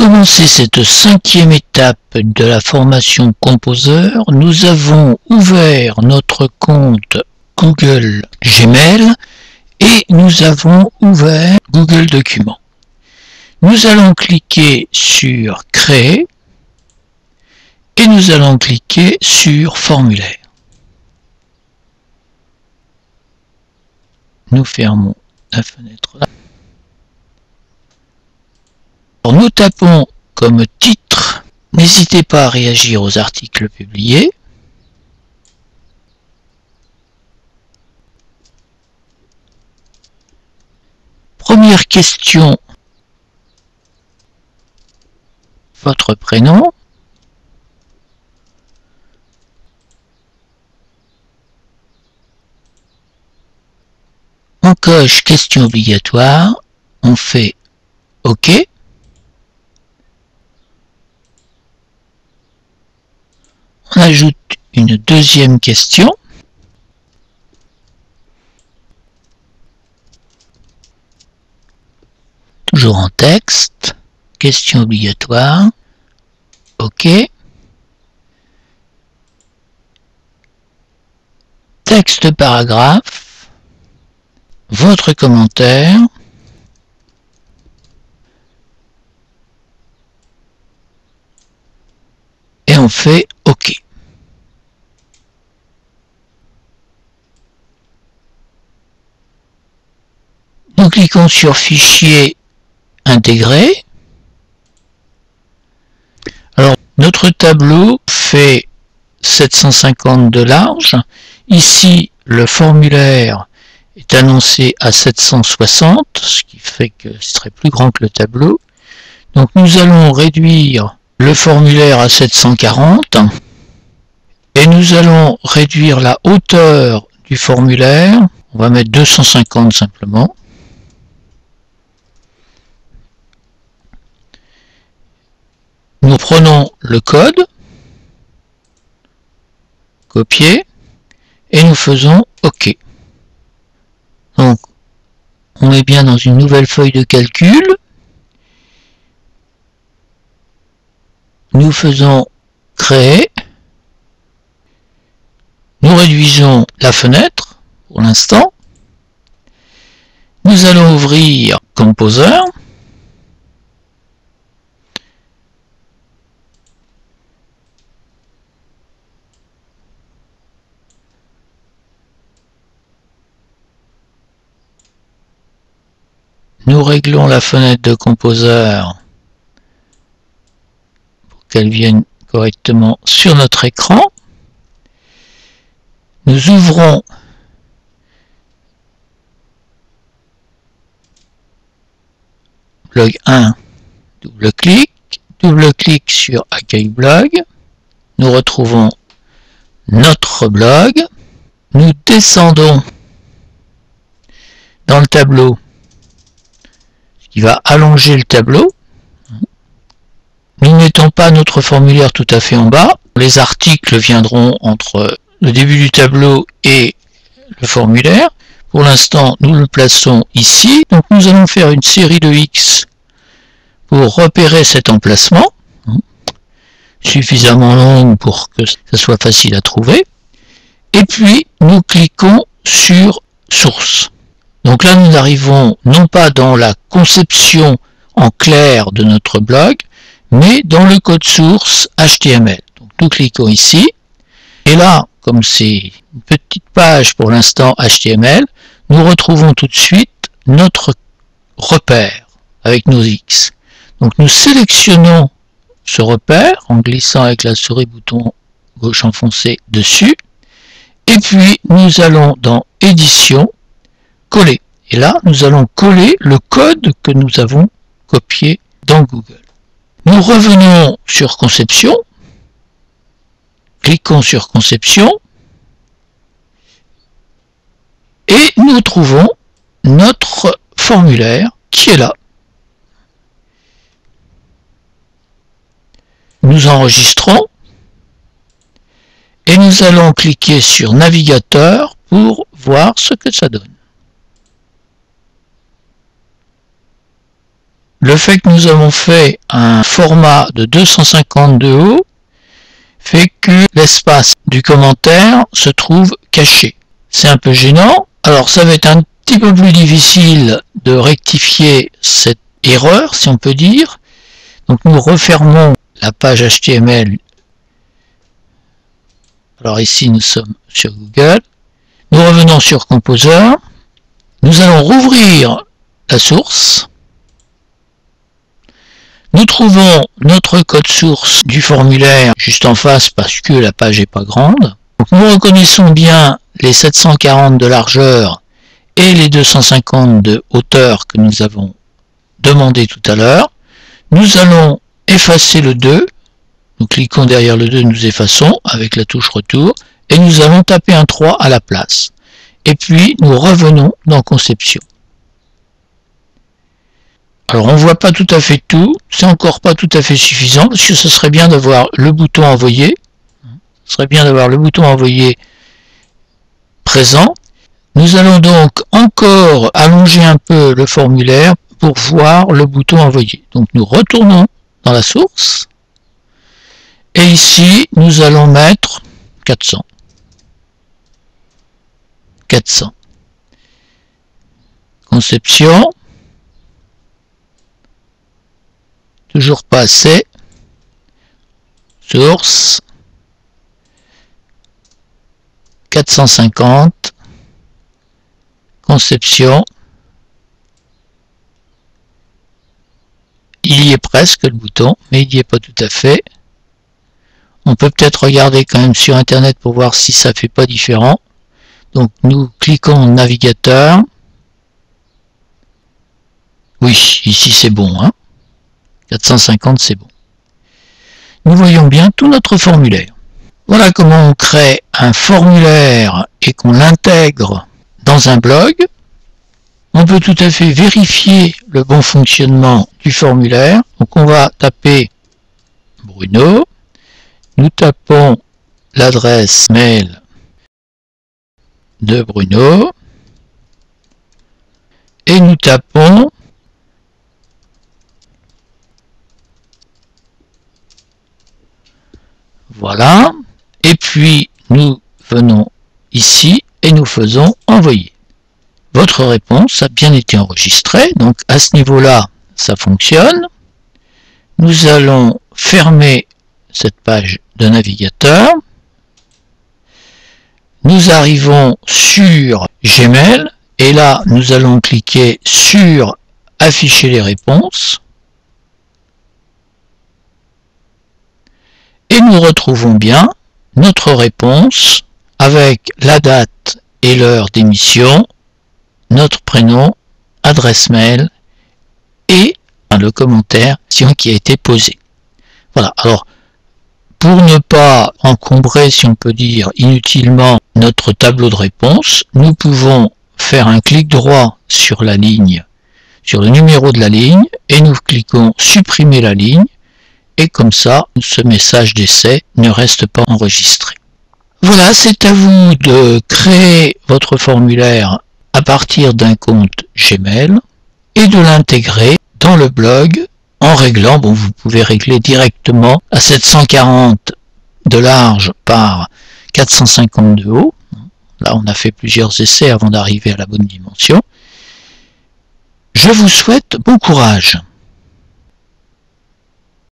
commencer cette 5e étape de la formation Composer, nous avons ouvert notre compte Google Gmail et nous avons ouvert Google Documents. Nous allons cliquer sur Créer et nous allons cliquer sur Formulaire. Nous fermons la fenêtre là. Nous tapons comme titre, n'hésitez pas à réagir aux articles publiés. Première question, votre prénom. On coche question obligatoire, on fait OK. On ajoute une deuxième question. Toujours en texte. Question obligatoire. OK. Texte paragraphe. Votre commentaire. Et on fait OK. Nous cliquons sur Fichier intégré. Alors, notre tableau fait 750 de large. Ici, le formulaire est annoncé à 760, ce qui fait que ce serait plus grand que le tableau. Donc, nous allons réduire le formulaire à 740 et nous allons réduire la hauteur du formulaire. On va mettre 250 simplement. Nous prenons le code, copier, et nous faisons OK. Donc, on est bien dans une nouvelle feuille de calcul. Nous faisons créer. Nous réduisons la fenêtre pour l'instant. Nous allons ouvrir Composer. Nous réglons la fenêtre de Composer pour qu'elle vienne correctement sur notre écran. Nous ouvrons blog 1, double-clic sur Accueil blog. Nous retrouvons notre blog. Nous descendons dans le tableau, ce qui va allonger le tableau. Nous ne mettons pas notre formulaire tout à fait en bas. Les articles viendront entre le début du tableau et le formulaire. Pour l'instant, nous le plaçons ici. Donc nous allons faire une série de X pour repérer cet emplacement, suffisamment longue pour que ça soit facile à trouver. Et puis, nous cliquons sur Source. Donc là, nous arrivons non pas dans la conception en clair de notre blog, mais dans le code source HTML. Donc nous cliquons ici. Et là, comme c'est une petite page pour l'instant HTML, nous retrouvons tout de suite notre repère avec nos X. Donc nous sélectionnons ce repère en glissant avec la souris bouton gauche enfoncé dessus. Et puis nous allons dans Édition, Coller. Et là, nous allons coller le code que nous avons copié dans Google. Nous revenons sur Conception. Cliquons sur Conception. Et nous trouvons notre formulaire qui est là. Nous enregistrons et nous allons cliquer sur Navigateur pour voir ce que ça donne. le fait que nous avons fait un format de 250 de haut fait que l'espace du commentaire se trouve caché. C'est un peu gênant. Alors ça va être un petit peu plus difficile de rectifier cette erreur, si on peut dire. Donc nous refermons la page HTML. Alors ici nous sommes sur Google. Nous revenons sur Composer. Nous allons rouvrir la source. Nous trouvons notre code source du formulaire juste en face parce que la page n'est pas grande. Donc nous reconnaissons bien les 740 de largeur et les 250 de hauteur que nous avons demandé tout à l'heure. Nous allons effacer le 2. Nous cliquons derrière le 2, nous effaçons avec la touche retour et nous allons taper un 3 à la place. Et puis nous revenons dans Conception. Alors on ne voit pas tout à fait tout, c'est encore pas tout à fait suffisant parce que ce serait bien d'avoir le bouton envoyer. Ce serait bien d'avoir le bouton envoyer présent. Nous allons donc encore allonger un peu le formulaire pour voir le bouton envoyer. Donc nous retournons dans la source et ici nous allons mettre 400. 400. Conception. Toujours pas assez. Source. 450. Conception. Il y est presque le bouton, mais il n'y est pas tout à fait. On peut peut-être regarder quand même sur Internet pour voir si ça fait pas différent. Donc nous cliquons navigateur. Oui, ici c'est bon, hein. 450 c'est bon. Nous voyons bien tout notre formulaire. Voilà comment on crée un formulaire et qu'on l'intègre dans un blog. On peut tout à fait vérifier le bon fonctionnement du formulaire. Donc on va taper Bruno. Nous tapons l'adresse mail de Bruno. Et nous tapons voilà. Et puis nous venons ici et nous faisons envoyer. Votre réponse a bien été enregistrée, donc à ce niveau-là, ça fonctionne. Nous allons fermer cette page de navigateur. Nous arrivons sur Gmail et là, nous allons cliquer sur Afficher les réponses. Et nous retrouvons bien notre réponse avec la date et l'heure d'émission, notre prénom, adresse mail et le commentaire qui a été posé. Voilà, alors pour ne pas encombrer, si on peut dire, inutilement notre tableau de réponse, nous pouvons faire un clic droit sur la ligne, sur le numéro de la ligne, et nous cliquons supprimer la ligne, et comme ça, ce message d'essai ne reste pas enregistré. Voilà, c'est à vous de créer votre formulaire à partir d'un compte Gmail et de l'intégrer dans le blog en réglant, bon, vous pouvez régler directement à 740 de large par 450 de haut. Là, on a fait plusieurs essais avant d'arriver à la bonne dimension. Je vous souhaite bon courage.